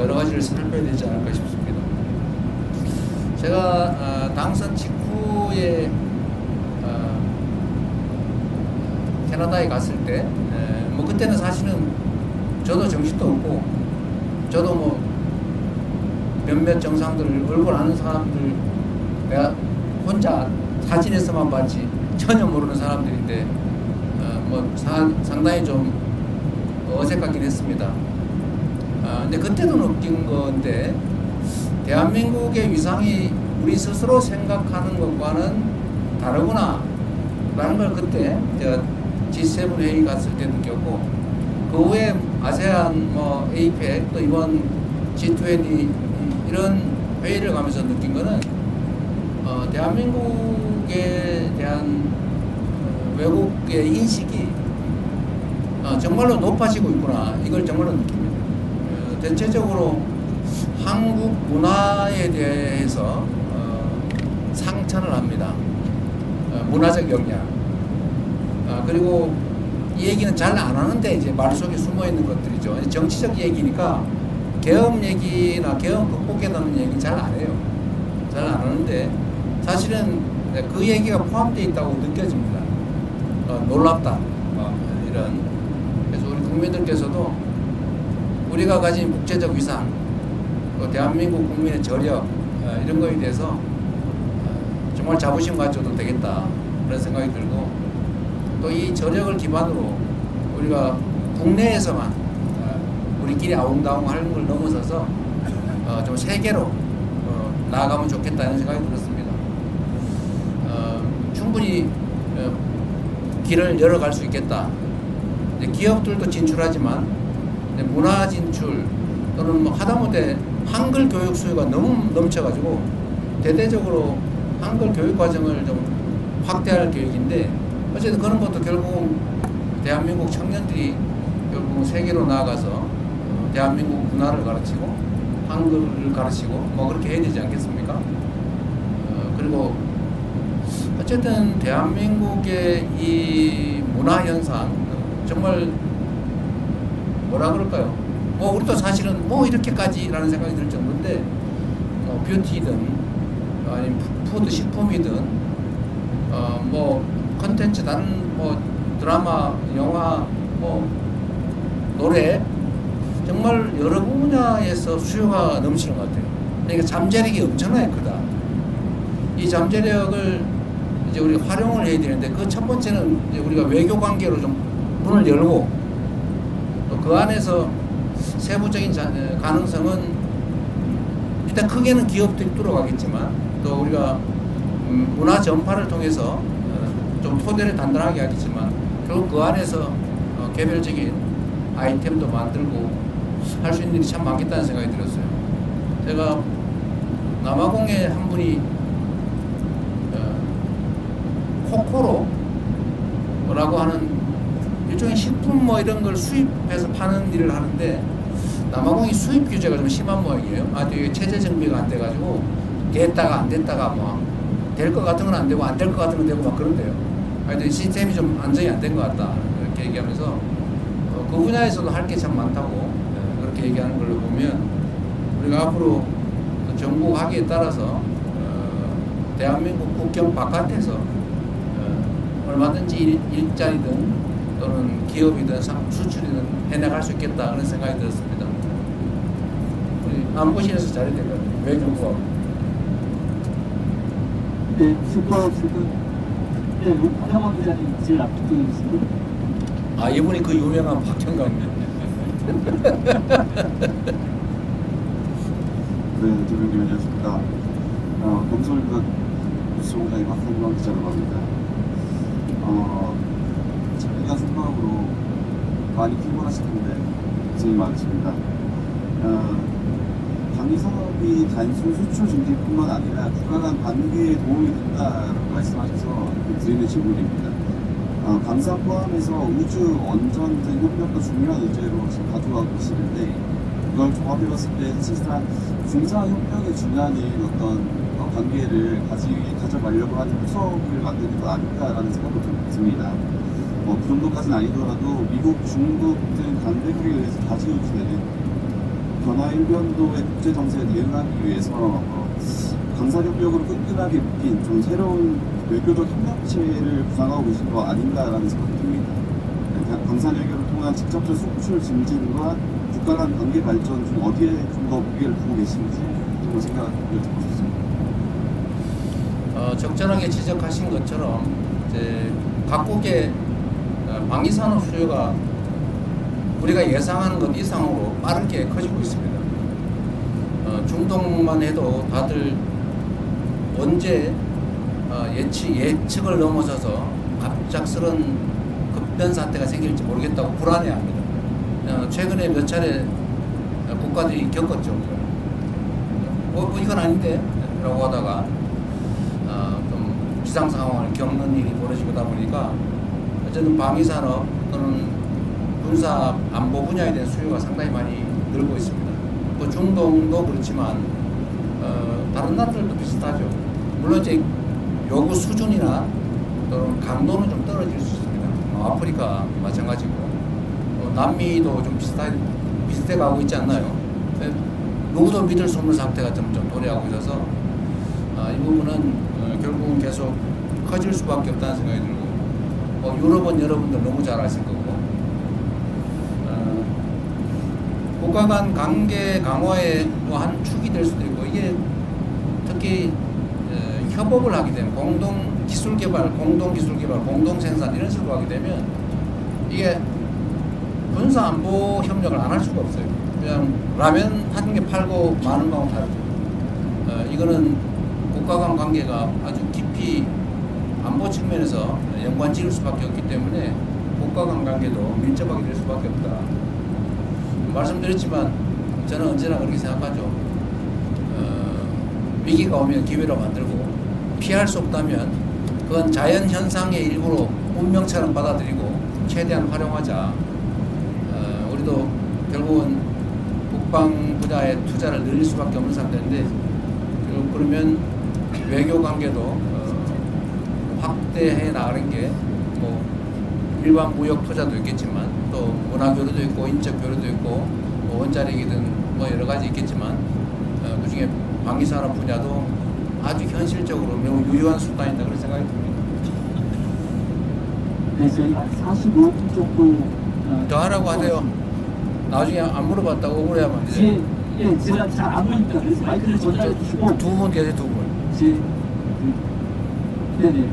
여러 가지를 살펴야 되지 않을까 싶습니다. 제가 당선 직후에 캐나다에 갔을 때, 뭐 그때는 사실은 저도 정신도 없고, 저도 뭐 몇몇 정상들 얼굴 아는 사람들 내가 혼자 사진에서만 봤지 전혀 모르는 사람들인데 뭐 상당히 좀 어색하긴 했습니다. 근데 그때도 느낀 건데 대한민국의 위상이 우리 스스로 생각하는 것과는 다르구나 라는 걸 그때 제가 G7 회의 갔을 때 느꼈고, 그 후에 아세안, 뭐 APEC, 또 이번 G20 이런 회의를 가면서 느낀 거는 대한민국에 대한 외국의 인식이 정말로 높아지고 있구나, 이걸 정말로 느낍니다. 대체적으로 한국 문화에 대해서 상처를 합니다. 문화적 역량. 그리고 이 얘기는 잘 안 하는데 이제 말 속에 숨어 있는 것들이죠. 정치적 얘기니까 계엄 얘기나 계엄 극복에 대한 얘기 잘 안 해요. 잘 안 하는데 사실은 그 얘기가 포함되어 있다고 느껴집니다. 놀랍다. 이런. 그래서 우리 국민들께서도 우리가 가진 국제적 위상, 또 대한민국 국민의 저력, 이런 거에 대해서 정말 자부심 가져도 되겠다, 그런 생각이 들고, 또 이 저력을 기반으로 우리가 국내에서만 우리끼리 아웅다웅 하는 걸 넘어서서 좀 세계로 나아가면 좋겠다는 생각이 들었습니다. 충분히 길을 열어갈 수 있겠다. 기업들도 진출하지만 문화 진출 또는 뭐 하다못해 한글 교육 수요가 너무 넘쳐가지고 대대적으로 한글 교육 과정을 좀 확대할 계획인데, 어쨌든 그런 것도 결국 대한민국 청년들이 결국 세계로 나아가서 대한민국 문화를 가르치고 한글을 가르치고 뭐 그렇게 해야 되지 않겠습니까? 그리고 어쨌든 대한민국의 이 문화 현상 정말 뭐라 그럴까요? 뭐 우리도 사실은 뭐 이렇게까지라는 생각이 들 정도인데, 뷰티든 아니면 푸드 식품이든 뭐 컨텐츠, 다른 뭐 드라마, 영화, 뭐 노래, 정말 여러 분야에서 수요가 넘치는 것 같아요. 그러니까 잠재력이 엄청나게 크다. 이 잠재력을 이제 우리 활용을 해야 되는데, 그 첫 번째는 이제 우리가 외교 관계로 좀 문을 열고, 또 그 안에서 세부적인 가능성은 일단 크게는 기업들이 뚫어가겠지만, 또 우리가 문화 전파를 통해서 좀 토대를 단단하게 하겠지만, 결국 그 안에서 개별적인 아이템도 만들고 할 수 있는 일이 참 많겠다는 생각이 들었어요. 제가 남아공에 한 분이 코코로라고 하는 일종의 식품 뭐 이런 걸 수입해서 파는 일을 하는데, 남아공이 수입 규제가 좀 심한 모양이에요. 되게 체제 정비가 안 돼가지고 됐다가 안 됐다가 뭐 될 것 같은 건 안 되고 안 될 것 같은 건 되고 막 그런데요. 하여튼 시스템이 좀 안정이 안 된 것 같다, 이렇게 얘기하면서 그 분야에서도 할 게 참 많다고 그렇게 얘기하는 걸 보면, 우리가 앞으로 정부 하기에 따라서 대한민국 국경 바깥에서 얼마든지 일자리든 또는 기업이든 수출이든 해나갈 수 있겠다, 그런 생각이 들었습니다. 우리 안보실에서 잘해야 될 것 같아요. 외교부하고. 네, 지금 박형원 기자님 제일 앞쪽에 있습니다. 이분이 그 유명한 박형광님. 네, 대표님 안녕하십니까. 검수일각 뉴스공장의 박형광 기자라고 합니다. 저희가 생각으로 많이 피곤하실 텐데 고생이 많으십니다. 방위 산업이 단순 수출 증진뿐만 아니라 국가 간 관계에 도움이 된다라고 말씀하셔서 드리는 질문입니다. 방사 포함해서 우주, 원전 등 협력도 중요한 의제로 지금 가져가고 계시는데, 이걸 종합해봤을 때 사실상 군사협력에 준하는 어떤 관계를 가져가려고 하는 구석을 만드는 거 아닐까라는 생각도 좀 듭니다. 그 정도까지는 아니더라도 미국, 중국 등 강대국에 의해서 다지우지되는 변화 일변도의 국제 정세에 대응하기 위해서 강사협력으로 끈끈하게 묶인 좀 새로운 외교적 협력체를 구상하고 계신 거 아닌가라는 생각이 듭니다. 강사외교를 통한 직접적 수출 증진과 국가 간 관계 발전 중 어디에 좀 더 무게를 두고 계신지 좀 생각을 듣고 싶습니다. 적절하게 지적하신 것처럼 이제 각국의 방위산업 수요가 우리가 예상하는 것 이상으로 빠르게 커지고 있습니다. 중동만 해도 다들 언제 예측을 넘어서서 갑작스런 급변 사태가 생길지 모르겠다고 불안해합니다. 최근에 몇 차례 국가들이 겪었죠. 이건 아닌데? 라고 하다가 좀 비상 상황을 겪는 일이 벌어지다 보니까 어쨌든 방위산업 또는 군사 안보 분야에 대한 수요가 상당히 많이 늘고 있습니다. 뭐 중동도 그렇지만 다른 나라들도 비슷하죠. 물론 이제 요구 수준이나 또는 강도는 좀 떨어질 수 있습니다. 아프리카 마찬가지고 남미도 좀 비슷해 가고 있지 않나요? 누구도 믿을 수 없는 상태가 좀 도래하고 있어서 이 부분은 결국은 계속 커질 수밖에 없다는 생각이 들고 유럽은 여러분들 너무 잘 아실 거고 국가 간 관계 강화의 한 축이 될 수도 있고 이게 특히 협업을 하게 되면 공동 기술 개발, 공동 생산 이런 식으로 하게 되면 이게 군사 안보 협력을 안 할 수가 없어요. 그냥 라면 한 개 팔고 많은 거하고 다르죠. 이거는 국가 간 관계가 아주 깊이 안보 측면에서 연관 지을 수밖에 없기 때문에 국가 간 관계도 밀접하게 될 수밖에 없다. 말씀드렸지만 저는 언제나 그렇게 생각하죠. 위기가 오면 기회로 만들고 피할 수 없다면 그건 자연 현상의 일부로 운명처럼 받아들이고 최대한 활용하자. 우리도 결국은 국방 분야에 투자를 늘릴 수밖에 없는 상태인데 그러면 외교 관계도 확대해 나가는 게 뭐 일반 무역 투자도 있겠지만 또 문화 교류도 있고 인적 교류도 있고 뭐 원자력이든 뭐 여러 가지 있겠지만 그중에 방위산업 분야도 아주 현실적으로 매우 유효한 수단이다 그런 생각이 듭니다. 네, 저희가 45분 정도 더 하라고 하세요. 나중에 안 물어봤다고 억울해하면 안 되죠. 예, 제가 잘 안 보니까 그래서 마이크를 전달해 주시고 두 분 계세요, 두 분. 네네.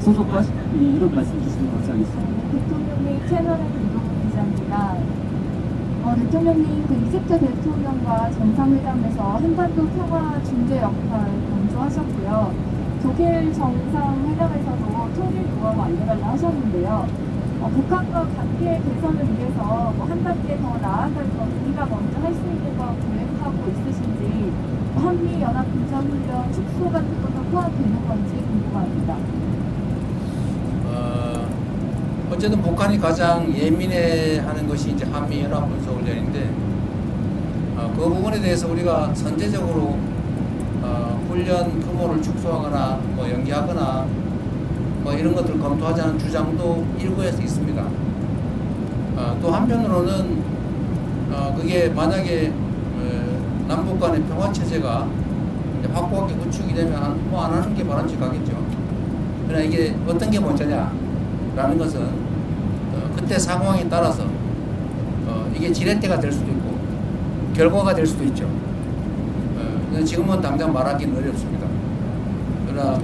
소속과 이런 말씀 주시면 감사하겠습니다. 대통령님 채널의 김동훈 기자입니다. 대통령님 그 이집트 대통령과 정상회담에서 한반도 평화 중재 역할 강조하셨고요. 독일 정상회담에서도 통일 노하우 알려달라 하셨는데요. 북한과 관계 개선을 위해서 한반도에 더 나아갈 것 우리가 먼저 할 수 있는 거 계획하고 있으신지 한미연합 군사훈련 축소 같은 것도 포함되는 건지 궁금합니다. 어쨌든 북한이 가장 예민해하는 것이 이제 한미연합 군사훈련인데 그 부분에 대해서 우리가 선제적으로 훈련 규모를 축소하거나 뭐 연기하거나 뭐 이런 것들을 검토하자는 주장도 일부에서 있습니다. 또 한편으로는 그게 만약에 남북 간의 평화 체제가 확고하게 구축이 되면 뭐 안 하는 게 바람직하겠죠. 그러나 이게 어떤 게 먼저냐라는 것은 그때 상황에 따라서 이게 지렛대가 될 수도 있고 결과가 될 수도 있죠. 지금은 당장 말하기는 어렵습니다. 그러나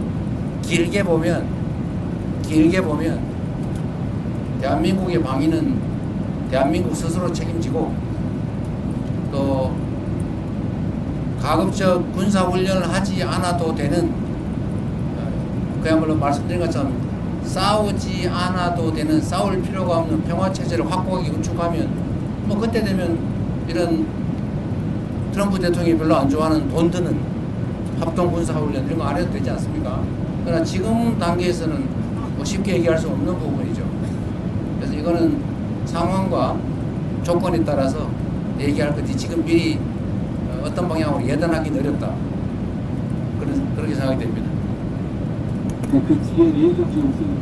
길게 보면 대한민국의 방위는 대한민국 스스로 책임지고 또 가급적 군사훈련을 하지 않아도 되는 그야말로 말씀드린 것처럼 싸우지 않아도 되는 싸울 필요가 없는 평화체제를 확고하게 구축하면 뭐 그때 되면 이런 트럼프 대통령이 별로 안 좋아하는 돈 드는 합동군사훈련 이런 거 안 해도 되지 않습니까? 그러나 지금 단계에서는 뭐 쉽게 얘기할 수 없는 부분이죠. 그래서 이거는 상황과 조건에 따라서 얘기할 거지 지금 미리 어떤 방향으로 예단하기는 어렵다. 그렇게 생각이 됩니다. 네, 그 뒤에 내일경제 오세요.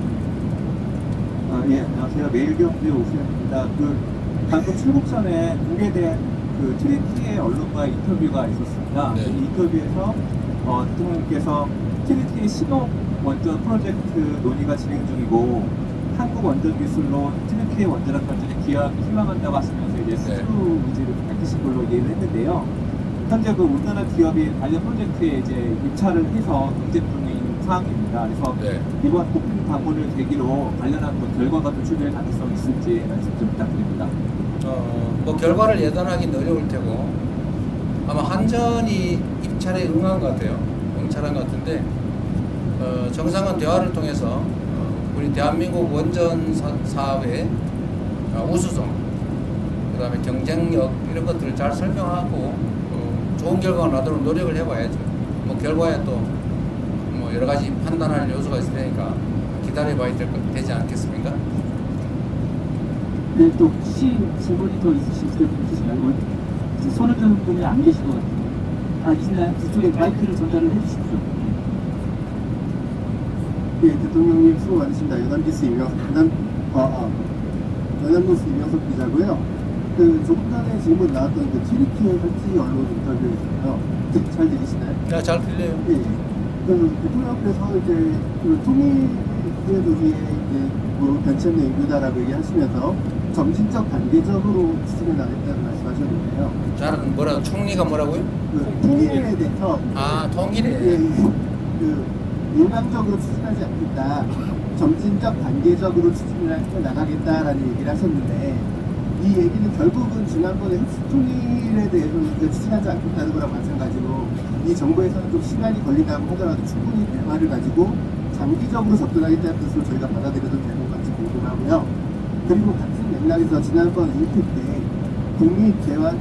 예, 안녕하세요. 매일경제 오수현입니다. 방금 출국 전에 공개된 그 트리티의 언론과의 인터뷰가 있었습니다. 네. 이 인터뷰에서 대통령께서 트리티의 신호 원전 프로젝트 논의가 진행 중이고 한국 원전 기술로 트리티의 원자력 발전에 기여하기 희망한다고 하시면서 이제 수주 의지를 밝히신 걸로 이해를 했는데요. 현재 그 우리나라 기업이 관련 프로젝트에 이제 입찰을 해서 경쟁 중인 상황입니다. 그래서 네. 이번 국빈 방문을 계기로 관련한 그 결과가 도출될 가능성이 있을지 말씀 좀 부탁드립니다. 뭐 결과를 예단하기는 어려울 테고 아마 한전이 입찰에 응한 것 같아요. 응찰한 것 같은데 정상은 대화를 통해서 우리 대한민국 원전 사업의 우수성, 그다음에 경쟁력 이런 것들을 잘 설명하고 좋은 결과가 나도록 노력을 해봐야죠. 뭐 결과에 또 뭐 여러 가지 판단할 요소가 있을 테니까 기다려봐야 되지 않겠습니까? 네, 또 혹시 질문이 더 있으실 수 있으신가요? 이제 손을 드는 분이 안 계신 것 같아요. 아, 있나요? 그쪽에 마이크를 전달을 해주십시오. 예, 대통령님 수고 많으십니다. 연합뉴스 이명석 기자고요. 그 조금 전에 질문 나왔던 그 트리티의 현지 언론 인터뷰에서요. 잘 들리시나요? 야, 잘 들려요. 예. 그 대통령께서 이제 그 통일의 논의에 이제 뭐 변치 않는 인구다라고 얘기하시면서 점진적 단계적으로 추진해 나가겠다는 말씀하셨는데요. 잘은 뭐라 총리가 뭐라고요? 그 통일에 대해서 아, 통일에. 예, 그 일방적으로 추진하지 않겠다. 점진적 단계적으로 추진을 해 나가겠다라는 얘기를 하셨는데 이 얘기는 결국은 지난번에 흡수통일에 대해서 추진하지 않겠다는 거랑 마찬가지로 이 정부에서는 좀 시간이 걸린다고 하더라도 충분히 대화를 가지고 장기적으로 접근하겠다는 뜻으로 저희가 받아들여도 되는 건지 궁금하고요. 그리고 같은 맥락에서 지난번 인프 때 국립 재활